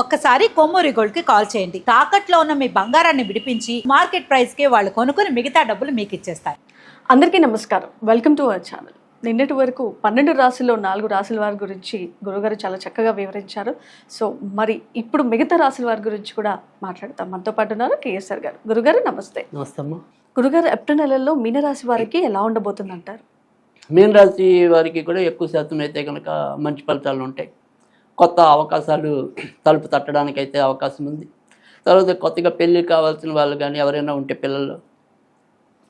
ఒక్కసారి కొమ్మూరి గోల్డ్ కి కాల్ చేయండి. తాకట్లో ఉన్న మీ బంగారాన్ని విడిపించి మార్కెట్ ప్రైస్ కి వాళ్ళు కొనుక్కుని మిగతా డబ్బులు మీకు ఇచ్చేస్తారు. అందరికీ నమస్కారం, వెల్కమ్ టు అవర్ ఛానల్. నిన్నటి వరకు 12 రాశుల్లో 4 రాశుల వారి గురించి గురుగారు చాలా చక్కగా వివరించారు. సో మరి ఇప్పుడు మిగతా రాశుల వారి గురించి కూడా మాట్లాడతాం. మనతో పాటు ఉన్నారు కేఎస్ఆర్ గారు. గురుగారు నమస్తే. నమస్తే అమ్మా. గురుగారు, ఏప్రిల్ నెలలో మీనరాశి వారికి ఎలా ఉండబోతుంది అంటారు? మీన రాశి వారికి కూడా ఎక్కువ శాతం అయితే కనుక మంచి ఫలితాలు ఉంటాయి. కొత్త అవకాశాలు తలుపు తట్టడానికి అయితే అవకాశం ఉంది. తర్వాత కొత్తగా పెళ్ళి కావాల్సిన వాళ్ళు కానీ ఎవరైనా ఉంటే పిల్లలు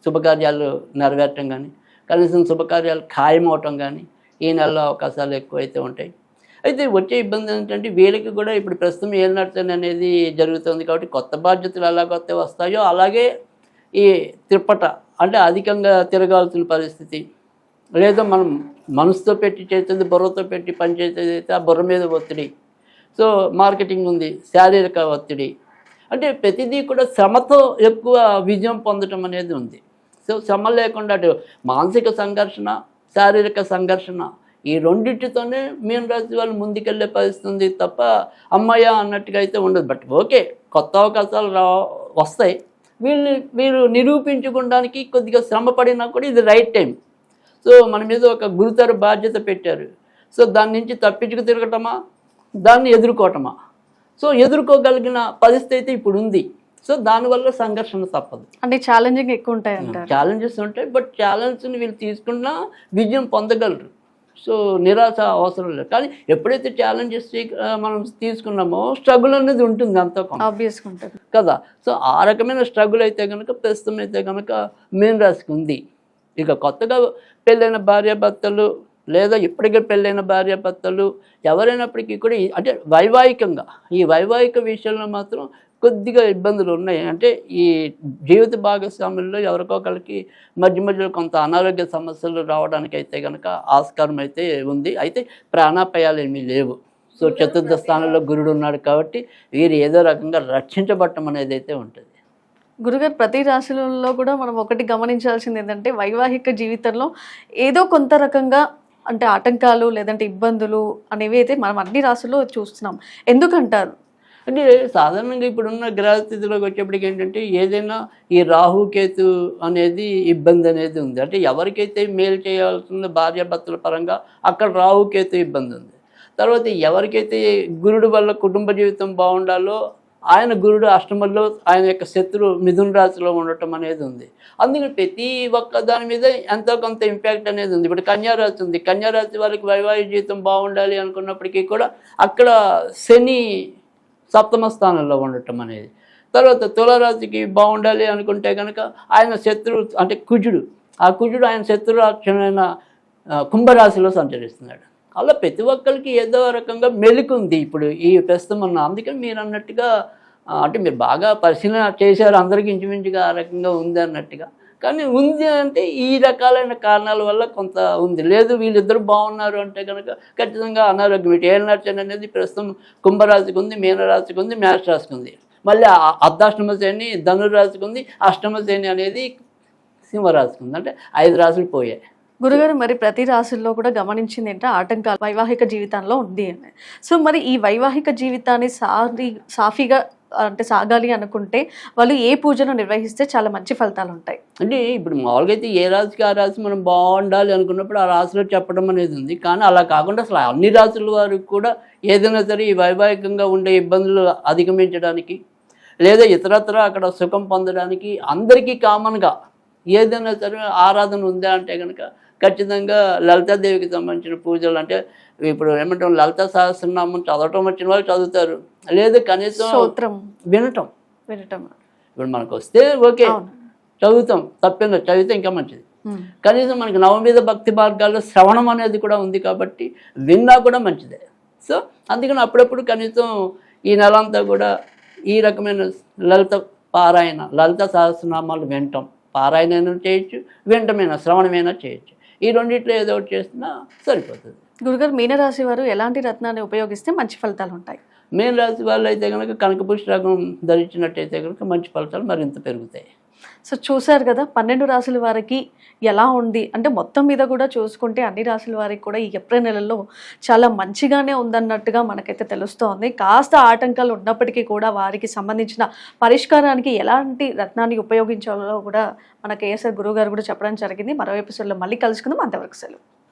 శుభకార్యాలు నెరవేరటం కానీ కనీసం శుభకార్యాలు ఖాయమవటం కానీ ఈ నెలలో అవకాశాలు ఎక్కువైతే ఉంటాయి. అయితే వచ్చే ఇబ్బంది ఏంటంటే వీళ్ళకి కూడా ఇప్పుడు ప్రస్తుతం ఏం నడుతుంది అనేది జరుగుతుంది కాబట్టి కొత్త బాధ్యతలు ఎలా కొత్త వస్తాయో అలాగే ఈ తిప్పట అంటే అధికంగా తిరగాల్సిన పరిస్థితి, లేదా మనం మనసుతో పెట్టి చేసేది బుర్రతో పెట్టి పని చేసేది అయితే ఆ బుర్ర మీద ఒత్తిడి, సో మార్కెటింగ్ ఉంది, శారీరక ఒత్తిడి, అంటే ప్రతిదీ కూడా శ్రమతో ఎక్కువ విజయం పొందటం అనేది ఉంది. సో శ్రమ లేకుండా అటు మానసిక సంఘర్షణ, శారీరక సంఘర్షణ ఈ రెండింటితోనే మీన రాశి వాళ్ళు ముందుకెళ్ళే పరిస్థితి ఉంది తప్ప అమ్మయ్య అన్నట్టుగా అయితే ఉండదు. బట్ ఓకే, కొత్త అవకాశాలు వస్తాయి. వీళ్ళు నిరూపించుకోవడానికి కొద్దిగా శ్రమ పడినా కూడా ఇది రైట్ టైం. సో మన మీద ఒక గురుతర బాధ్యత పెట్టారు. సో దాని నుంచి తప్పించుకు తిరగటమా, దాన్ని ఎదుర్కోవటమా? సో ఎదుర్కోగలిగిన పరిస్థితి ఇప్పుడు ఉంది. సో దానివల్ల సంఘర్షణ తప్పదు. అంటే ఛాలెంజింగ్ ఎక్కువ ఉంటాయి అంటారు. ఛాలెంజెస్ ఉంటాయి, బట్ ఛాలెంజ్ని వీళ్ళు తీసుకున్నా విజయం పొందగలరు. సో నిరాశ అవసరం లేదు. కానీ ఎప్పుడైతే ఛాలెంజెస్ మనం తీసుకున్నామో స్ట్రగుల్ అనేది ఉంటుంది అంతా ఆబ్వియస్గా ఉంటుంది కదా. సో ఆ రకమైన స్ట్రగుల్ అయితే కనుక ప్రస్తుతం అయితే కనుక మీన రాశికి ఉంది. ఇక కొత్తగా పెళ్ళైన భార్యాభర్తలు లేదా ఇప్పటికే పెళ్ళైన భార్యాభర్తలు ఎవరైనప్పటికీ కూడా అంటే వైవాహికంగా ఈ వైవాహిక విషయంలో మాత్రం కొద్దిగా ఇబ్బందులు ఉన్నాయి. అంటే ఈ జీవిత భాగస్వాముల్లో ఎవరికొకరికి మధ్య మధ్యలో కొంత అనారోగ్య సమస్యలు రావడానికి అయితే కనుక ఆస్కారం అయితే ఉంది. అయితే ప్రాణాపాయాలు ఏమీ లేవు. సో చతుర్థ స్థానంలో గురుడు ఉన్నాడు కాబట్టి వీరు ఏదో రకంగా రక్షించబడటం అనేది అయితే ఉంటుంది. గురుగారు, ప్రతి రాశులలో కూడా మనం ఒకటి గమనించాల్సింది ఏంటంటే వైవాహిక జీవితంలో ఏదో కొంత రకంగా అంటే ఆటంకాలు లేదంటే ఇబ్బందులు అనేవి అయితే మనం అన్ని రాశుల్లో చూస్తున్నాం. ఎందుకంటారు? అంటే సాధారణంగా ఇప్పుడున్న గ్రహస్థితిలోకి వచ్చేప్పటికి ఏంటంటే ఏదైనా ఈ రాహుకేతు అనేది ఇబ్బంది అనేది ఉంది. అంటే ఎవరికైతే మేలు చేయాల్సిందో భార్యాభర్తల పరంగా అక్కడ రాహుకేతు ఇబ్బంది ఉంది. తర్వాత ఎవరికైతే గురుడు వల్ల కుటుంబ జీవితం బాగుండాలో ఆయన గురుడు అష్టమంలో ఆయన యొక్క శత్రు మిథున రాశిలో ఉండటం అనేది ఉంది. అందుకని ప్రతి ఒక్క దాని మీద ఎంతో కొంత ఇంపాక్ట్ అనేది ఉంది. ఇప్పుడు కన్యారాశి ఉంది. కన్యారాశి వాళ్ళకి వైవాహిక జీవితం బాగుండాలి అనుకున్నప్పటికీ కూడా అక్కడ శని సప్తమ స్థానంలో ఉండటం అనేది. తర్వాత తులారాశికి బాగుండాలి అనుకుంటే కనుక ఆయన శత్రువు అంటే కుజుడు, ఆ కుజుడు ఆయన శత్రురాక్షమైన కుంభరాశిలో సంచరిస్తున్నాడు. అలా ప్రతి ఒక్కరికి ఏదో రకంగా మెలుకుంది ఇప్పుడు ఈ ప్రస్తుతం ఉన్న. అందుకని మీరు అన్నట్టుగా అంటే మీరు బాగా పరిశీలన చేశారు, అందరికీ ఇంచుమించుగా ఆ రకంగా ఉంది అన్నట్టుగా. కానీ ఉంది అంటే ఈ రకాలైన కారణాల వల్ల కొంత ఉంది. లేదు వీళ్ళిద్దరు బాగున్నారు అంటే కనుక ఖచ్చితంగా అనారోగ్యం. ఇటు ఏళ్ళనర్చన అనేది ప్రస్తుతం కుంభరాశికి ఉంది, మీనరాశికి ఉంది, మేష రాశికి ఉంది. మళ్ళీ అర్ధాష్టమ శ్రేణి ధనురాశికి ఉంది, అష్టమ శ్రేణి అనేది సింహరాశికి ఉంది. అంటే 5 రాశులు పోయాయి. గురుగారు, మరి ప్రతి రాశుల్లో కూడా గమనించింది ఏంటంటే ఆటంకాలు వైవాహిక జీవితంలో ఉంది అని. సో మరి ఈ వైవాహిక జీవితాన్ని సాఫీగా అంటే సాగాలి అనుకుంటే వాళ్ళు ఏ పూజను నిర్వహిస్తే చాలా మంచి ఫలితాలు ఉంటాయి? అంటే ఇప్పుడు మామూలుగా అయితే ఏ రాశికి ఆ రాశి మనం బాగుండాలి అనుకున్నప్పుడు ఆ రాశిలో చెప్పడం అనేది ఉంది. కానీ అలా కాకుండా అసలు అన్ని రాశుల వారికి కూడా ఏదైనా సరే ఈ వైవాహికంగా ఉండే ఇబ్బందులు అధిగమించడానికి లేదా ఇతరత్ర అక్కడ సుఖం పొందడానికి అందరికీ కామన్గా ఏదైనా సరే ఆరాధన ఉందా అంటే కనుక ఖచ్చితంగా లలితాదేవికి సంబంధించిన పూజలు. అంటే ఇప్పుడు ఏమంటాం లలిత సహస్రనామం చదవటం వచ్చిన వాళ్ళు చదువుతారు, లేదు కనీసం వినటం. ఇప్పుడు మనకు వస్తే ఓకే చదువుతాం, తప్పేందో చదివితే ఇంకా మంచిది. కనీసం మనకి నవమీద భక్తి మార్గాల్లో శ్రవణం అనేది కూడా ఉంది కాబట్టి విన్నా కూడా మంచిదే. సో అందుకని అప్పుడప్పుడు కనీసం ఈ నెలంతా కూడా ఈ రకమైన లలిత పారాయణ, లలిత సహస్రనామాలు వినటం, పారాయణ చేయొచ్చు, వినటమైనా శ్రవణమైనా చేయొచ్చు. ఈ రెండిట్లో ఏదో ఒకటి చేసినా సరిపోతుంది. గురుగారు, మీనరాశి వారు ఎలాంటి రత్నాన్ని ఉపయోగిస్తే మంచి ఫలితాలు ఉంటాయి? మీనరాశి వాళ్ళు అయితే కనుక కనకపుష్ప రకం ధరించినట్టయితే కనుక మంచి ఫలితాలు మరింత పెరుగుతాయి. సో చూసారు కదా 12 రాశుల వారికి ఎలా ఉంది అంటే మొత్తం మీద కూడా చూసుకుంటే అన్ని రాశుల వారికి కూడా ఈ ఏప్రిల్ నెలలో చాలా మంచిగానే ఉందన్నట్టుగా మనకైతే తెలుస్తోంది. కాస్త ఆటంకాలు ఉన్నప్పటికీ కూడా వారికి సంబంధించిన పరిష్కారానికి ఎలాంటి రత్నాన్ని ఉపయోగించాలో కూడా మన కేఎస్ఆర్ గురువు గారు కూడా చెప్పడం జరిగింది. మరో ఎపిసోడ్లో మళ్ళీ కలుసుకుందాం. అంతవరకు సెలవు.